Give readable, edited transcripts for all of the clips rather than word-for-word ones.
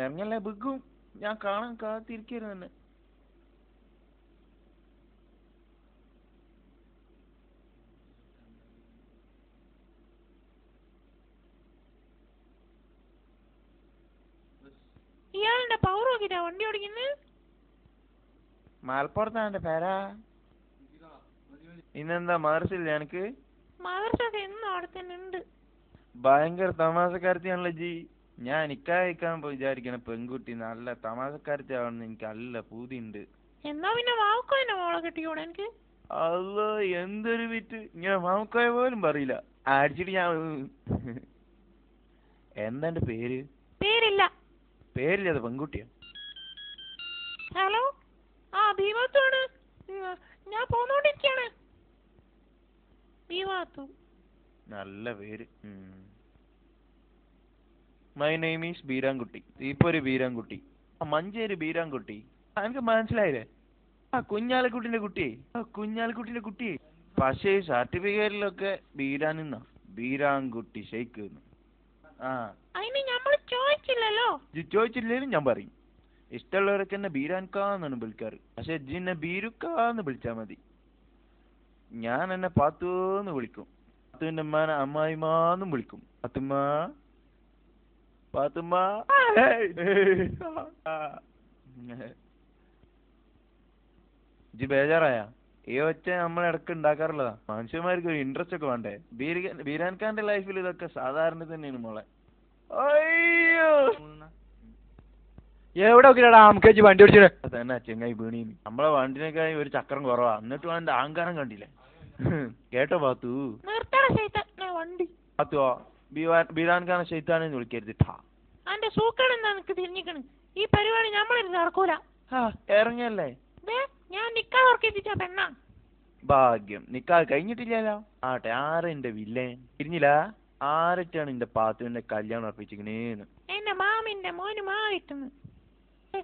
ഇറങ്ങല്ലേ ബിഗും, ഞാൻ കാണാൻ കാത്തിരിക്കരുത് തന്നെ. ഇയാളുടെ പവർ നോക്കിട്ടാ വണ്ടി ഓടിക്കുന്നത്. മലപ്പുറത്താണ് എന്റെ പേരാ. ഇന്നെന്താ മദർസില്ല എനിക്ക്? മദർസൊക്കെ എന്നും അവിടെ തന്നെ ഉണ്ട്. ഭയങ്കര തമാശക്കാരത്തിയാണല്ലോ ജി. ഞാൻ നിക്കായിക്കാൻ വിചാരിക്കണ പെൺകുട്ടി നല്ല തമാശക്കാരത്തി ആവണമെന്ന് എനിക്ക് നല്ല പൂതിയുണ്ട്. എന്നാ പിന്നെ വാവുക്കോന്റെ മോളെ കെട്ടിയോടെ എനിക്ക്. അല്ലോ എന്തൊരു വിറ്റ്, ഞാൻ മാമക്കായ പോലും പറയില്ല. അടിച്ചിട്ട് ഞാൻ എന്താ എന്റെ പേര്? പേരില്ല. പേരില്ലാതെ പെൺകുട്ടിയാ. ഹലോ, ആ ഭീമാത്താണ്. ഞാൻ പോന്നോണ്ടിരിക്കാണ്. ഭീമാത്തു നല്ല പേര്. My name is Beerankutty. ഇപ്പൊ ഒരു ബീരാൻകുട്ടി, മഞ്ചേരി ബീരാൻകുട്ടി. എനിക്ക് മനസ്സിലായില്ലേ? ആ കുഞ്ഞാലിക്കുട്ടിന്റെ കുട്ടിയെ, കുഞ്ഞാലിക്കുട്ടിന്റെ കുട്ടിയെ. പക്ഷേ സർട്ടിഫിക്കറ്റിലൊക്കെ ബീരാനെന്നാ, ബീരാൻകുട്ടി ഷെയ്ക്ക്. ആ അതിന് നമ്മള് ചോദിച്ചില്ലല്ലോ. ചോദിച്ചില്ലേലും ഞാൻ പറയും. ഇഷ്ടമുള്ളവരൊക്കെ എന്നെ ബീരാൻകാന്നാണ് വിളിക്കാറ്. പക്ഷെ ജിന്നെ ബീരുക്കാന്ന് വിളിച്ചാ മതി. ഞാൻ എന്നെ പാത്തൂന്ന് വിളിക്കും. പാത്തുവിന്റെ അമ്മാനെ അമ്മായിമാന്നും വിളിക്കും. പാത്തുമ്മ, പാത്തുമ്മ. ജി ബേജാറായ? ഈ ഒച്ച നമ്മളിടക്ക് ഉണ്ടാക്കാറുള്ളതാ. മനുഷ്യന്മാർക്ക് ഒരു ഇൻട്രസ്റ്റ് ഒക്കെ വേണ്ടേ? ബീരാൻഖാന്റെ ലൈഫിൽ ഇതൊക്കെ സാധാരണ തന്നെയാണ് മോളെ. അയ്യോ, എവിടെ നോക്കിയാടാ നമുക്ക് വണ്ടി ഓടിച്ചേ? തന്നെ ചെങ്ങായി വീണീന്. നമ്മളെ വണ്ടിനേക്കായി ഒരു ചക്രം കുറവാ, എന്നിട്ട് വേണ്ട അഹങ്കാരം കണ്ടില്ലേ? കേട്ടോ പാത്തു? വണ്ടി പാത്തുവോ, ബീരാൻഖാനെ ശൈത്താനെന്ന് വിളിക്കരുത്. അന്റെ സൂക്കേട് എന്താ നിനക്ക് തിരിഞ്ഞിക്കണ്? ഈ പരിപാടി നമ്മളിരുന്ന് നടക്കൂല. ഇറങ്ങിയല്ലേ? ഞാൻ നിക്കാതെ ഉറക്കിപ്പിച്ച പെണ്ണാ. ഭാഗ്യം, നിക്കാതെ കഴിഞ്ഞിട്ടില്ലല്ലോ. ആട്ടെ, ആരെന്റെ വില്ലേ തിരിഞ്ഞില്ല? ആരൊക്കെയാണ് എന്റെ പാത്തുവിന്റെ കല്യാണം ഉറപ്പിച്ചിരിക്കണേന്ന്? എന്റെ മാമിന്റെ മോന് മാറിയിട്ടെന്ന്.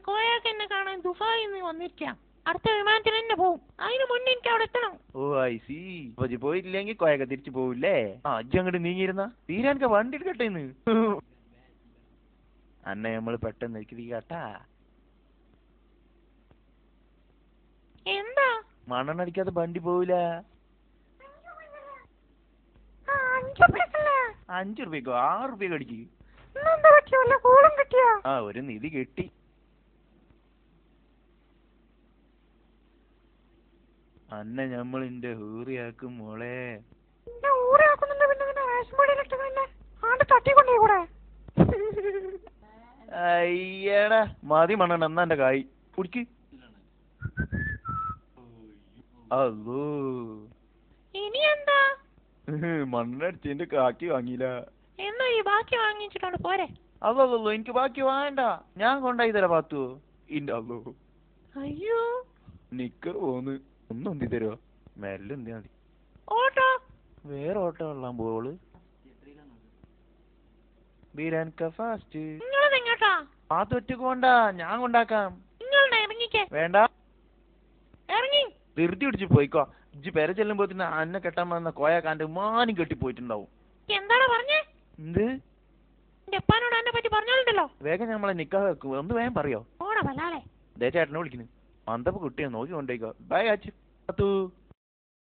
കോയാക്ക് എന്നെ കാണാൻ ദുബായിന്ന് വന്നിരിക്കാം. അടുത്ത വിമാനത്തിൽ തന്നെ പോവും. അതിന് മുന്നേ എനിക്ക് അവിടെ എത്തണം. ഓ ഐ സി. അപ്പൊ പോയിട്ടില്ലെങ്കിൽ കോയൊക്കെ തിരിച്ചു പോവില്ലേ? അജ്ജ് അങ്ങോട്ട് നീങ്ങിയിരുന്ന തീരാനൊക്കെ വണ്ടി എടുക്കട്ടേന്ന്. അന്നെ നമ്മള് പെട്ടെന്ന് കേട്ടാ. എന്താ മണ്ണെണ്ണടിക്കാതെ വണ്ടി പോവില്ല. 5 രൂപയ്ക്കോ 6 രൂപയ്ക്ക് അടിക്ക്. ആ ഒരു നിധി കെട്ടി. അന്നെ ഞമ്മളിന്റെ ഹൂറിയാക്കും മോളെ. അയ്യടാ മതി മണ്ണെണ്ണ, എന്നാ എന്റെ കായ് കുടിക്ക്. അല്ലോ, ഇനി എന്താ? മണ്ണെണ്ണടിച്ചതിന്റെ കാക്കി വാങ്ങിയില്ല. എന്നാ ഈ ബാക്കി വാങ്ങിച്ചിട്ടോണ്ട് പോരെ. അതല്ലോ, എനിക്ക് ബാക്കി വേണ്ട, ഞാൻ കൊണ്ടായി തരാ പാത്തു. ഇന്റെ അല്ലോ. അയ്യോ, നിക്കർ പോന്ന് ഒന്ന് ഒന്തി തരുവോ? മെല്ലെ എന്തിനാ മതി. ഓട്ടോ വേറെ ഓട്ടോ ഉള്ളാൻ പോള്. ബീരാൻക ഫാസ്റ്റ്. നിങ്ങളെങ്ങോട്ടാ? പാത്തു ഒറ്റക്ക് കൊണ്ട, ഞാൻ കൊണ്ടാക്കാം. നിങ്ങളുടെ ഇറങ്ങിക്കേ. വേണ്ട, ഇറങ്ങി ധൃതി പിടിച്ച് പോയിക്കോ. ഇജ്ജ് പെര ചെല്ലുമ്പോ അന്നെ കെട്ടാൻ വന്ന കോയാക്കാന്റെ മാനും കെട്ടി പോയിട്ടുണ്ടാവും. എന്താണ് പറഞ്ഞേ? എന്ത്? എപ്പാനോട് എന്നെ പറ്റി പറഞ്ഞോണ്ടല്ലോ. വേഗം നമ്മളെ നിക്കാഹ് വെക്കും, ഒന്ന് വേഗം പറയോ? ഓടാ വല്ലാലെ. ദേ ചേട്ടനെ വിളിക്കുന്നു. മന്ദപ്പ് കുട്ടിയെ നോക്കി കൊണ്ടേക്കോ. ബൈ അച്ചു.